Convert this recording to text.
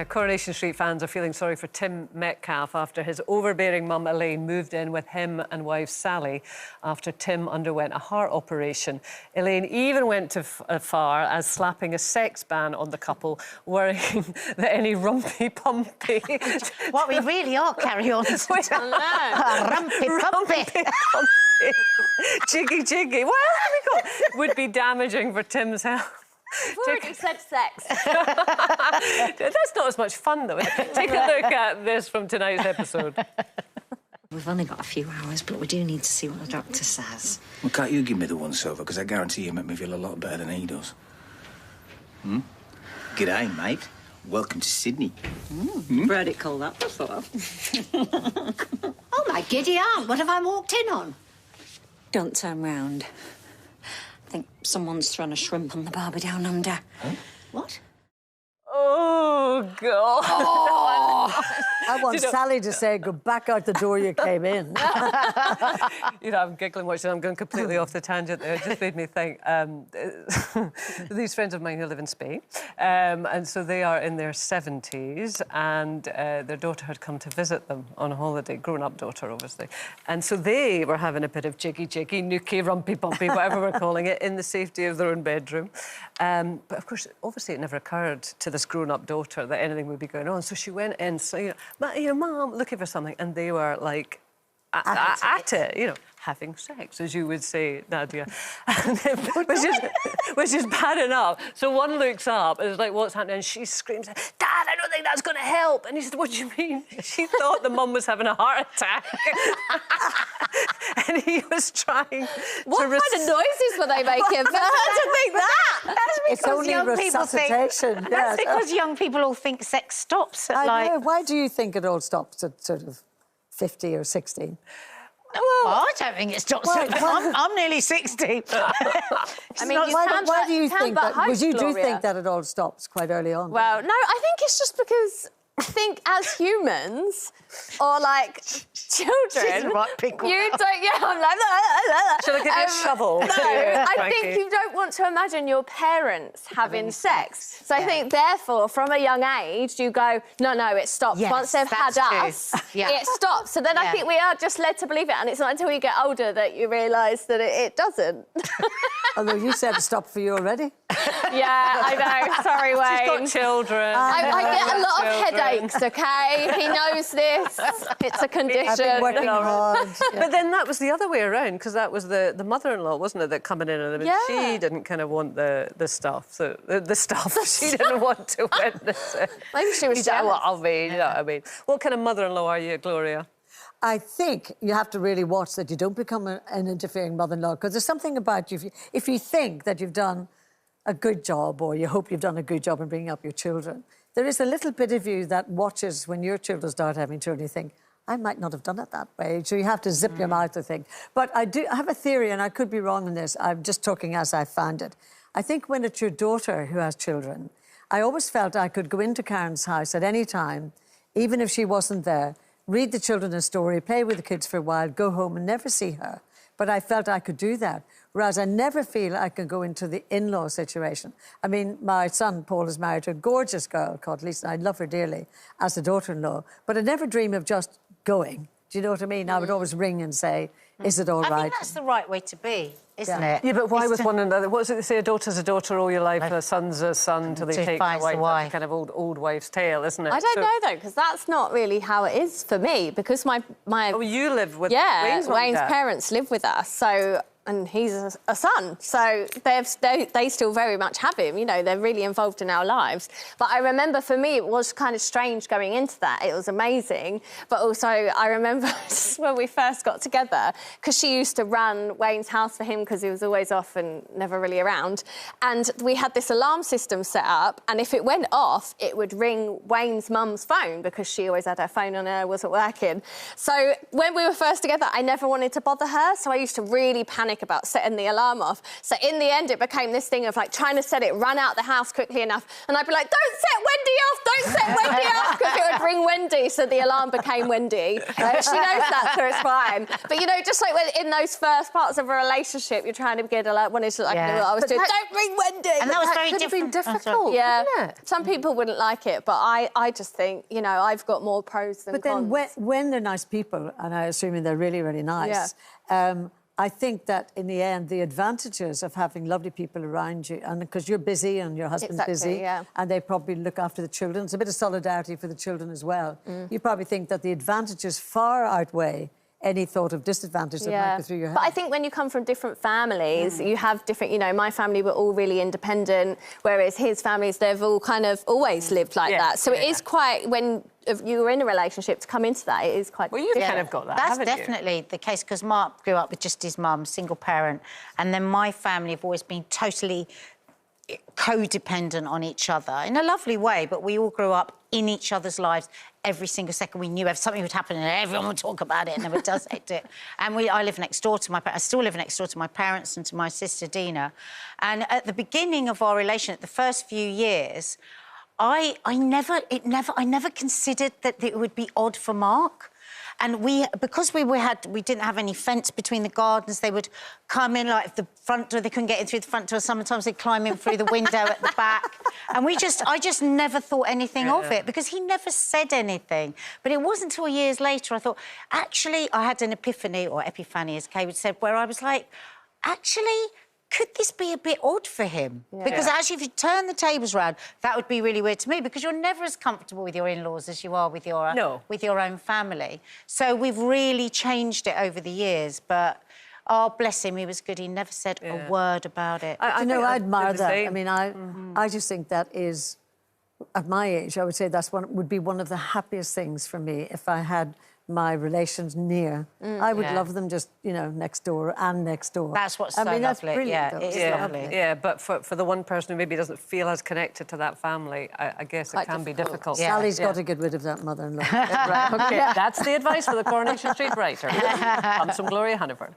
Coronation Street fans are feeling sorry for Tim Metcalfe after his overbearing mum Elaine moved in with him and wife Sally after Tim underwent a heart operation. Elaine even went as far as slapping a sex ban on the couple, worrying that any rumpy-pumpy... What we really are, carry on. Rumpy-pumpy. Jiggy-jiggy, what else have we got? Would be damaging for Tim's health. I've already said sex. That's not as much fun, though, is it? Take a look at this from tonight's episode. We've only got a few hours, but we do need to see what the doctor says. Well, can't you give me the once-over? Because I guarantee you make me feel a lot better than he does. G'day, mate. Welcome to Sydney. Heard it called that before. Oh, my giddy aunt, what have I walked in on? Don't turn round. I think someone's thrown a shrimp on the barbie down under. Huh? What? Oh, God. Oh. I want Sally to say, go back out the door you came in. You know, I'm giggling watching. I'm going completely off the tangent there. It just made me think. These friends of mine who live in Spain, and so they are in their 70s, and their daughter had come to visit them on holiday, grown-up daughter, obviously. And so they were having a bit of jiggy-jiggy, nookie, rumpy-bumpy, whatever we're calling it, in the safety of their own bedroom. But, of course, obviously it never occurred to this grown-up daughter that anything would be going on. So she went in, so, you know, Mum, looking for something, and they were, like, at it, you know, having sex, as you would say, Nadia, which is bad enough. So one looks up and is like, what's happening? And she screams, Dad, I don't think that's going to help. And he said, what do you mean? She thought the mum was having a heart attack. And he was trying What kind of noises were they making for her to think that? That's It's only resuscitation. That's because young people all think sex stops at, I know. Why do you think it all stops at sort of 50 or 60? Well, I don't think it stops. I'm nearly 60. I mean, why do you think that? Because you do Gloria. think that it all stops quite early on. Well, no, I think it's just because I think as humans or like children, the right pickle. you don't. Yeah, I'm like. Shall I give you a shovel? No, I think Frankie. you don't want to imagine your parents having sex. So I think, therefore, from a young age, you go, no, it stops. Yes, Once they've had that's us, true. Yeah. it stops. So then I think we are just led to believe it, and it's not until you get older that you realise that it doesn't. Although you said it stopped for you already. Yeah, I know. Sorry, Wayne. She's got children. I get a lot of headaches, OK? He knows this. It's a condition. I've been working hard. Yeah. But then that was the other way around, because that was the mother-in-law, wasn't it, that coming in and she didn't kind of want the stuff. So the stuff. She didn't want to witness it. Maybe she was You know jealous. what I mean? You know what I mean? What kind of mother-in-law are you, Gloria? I think you have to really watch that you don't become an interfering mother-in-law, because there's something about you. If you think that you've done a good job, or you hope you've done a good job in bringing up your children, there is a little bit of you that watches when your children start having children. You think, I might not have done it that way. So you have to zip your mouth, I think. But I have a theory, and I could be wrong on this. I'm just talking as I found it. I think when it's your daughter who has children, I always felt I could go into Karen's house at any time, even if she wasn't there, read the children a story, play with the kids for a while, go home and never see her. But I felt I could do that. Whereas I never feel I can go into the in-law situation. I mean, my son, Paul, is married to a gorgeous girl called Lisa, and I love her dearly as a daughter-in-law. But I never dream of just going. Do you know what I mean? I would always ring and say, is it all right? I think that's the right way to be, isn't it? Yeah, but why with one another? What does it say? A daughter's a daughter all your life, a son's a son till they take the wife. That's a kind of old wife tale, isn't it? I don't know, though, because that's not really how it is for me, because my... Oh, you live with Wayne's Wayne's parents live with us, so... And he's a son, so they still very much have him. You know, they're really involved in our lives. But I remember, for me, it was kind of strange going into that. It was amazing. But also, I remember when we first got together, because she used to run Wayne's house for him because he was always off and never really around. And we had this alarm system set up, and if it went off, it would ring Wayne's mum's phone because she always had her phone on her, wasn't working. So when we were first together, I never wanted to bother her, so I used to really panic panic about setting the alarm off. So in the end, it became this thing of like trying to set it, run out the house quickly enough. And I'd be like, don't set Wendy off, don't set Wendy off, because it would ring Wendy. So the alarm became Wendy. She knows that, so it's fine. But, you know, just like when in those first parts of a relationship, you're trying to get a like, wanted to like, know what I was doing. Don't ring Wendy. And that was very could have been difficult. Yeah. Wouldn't it? Some people wouldn't like it, but I just think, you know, I've got more pros than cons. But then when they're nice people, and I assume they're really, really nice, I think that in the end, the advantages of having lovely people around you, and because you're busy and your husband's busy, and they probably look after the children, it's a bit of solidarity for the children as well. You probably think that the advantages far outweigh any thought of disadvantage that might go through your head. But I think when you come from different families, you have different, you know, my family were all really independent, whereas his families, they've all kind of always lived like that. So it is quite, when you were in a relationship, to come into that, it is quite... Well, you've kind of got that, That's haven't definitely the case, because Mark grew up with just his mum, single parent, and then my family have always been totally codependent on each other in a lovely way, but we all grew up in each other's lives every single second. We knew if something would happen and everyone would talk about it and they would dissect it. And I live next door to I still live next door to my parents and to my sister Dina. And at the beginning of our relationship, the first few years, I never considered that it would be odd for Mark. And because we didn't have any fence between the gardens, they would come in like the front door. They couldn't get in through the front door. Sometimes they'd climb in through the window at the back. And I just never thought anything of it because he never said anything. But it wasn't until years later I thought, actually, I had an epiphany, or epiphany, as Kay would say, where I was like, actually, could this be a bit odd for him? Because actually, if you turn the tables around, that would be really weird to me, because you're never as comfortable with your in-laws as you are with your own family. So we've really changed it over the years, but... Oh, bless him, he was good. He never said a word about it. I admire that. I mean, I just think that is, at my age, I would say would be one of the happiest things for me if I had my relations near. I would love them just, you know, next door and next door. That's what's so lovely. That's brilliant. Yeah, it is lovely. Yeah, but for the one person who maybe doesn't feel as connected to that family, I guess it can be difficult. Sally's got to get rid of that mother-in-law. Right, OK, that's the advice for the Coronation Street writer. I'm some Gloria Hannaford.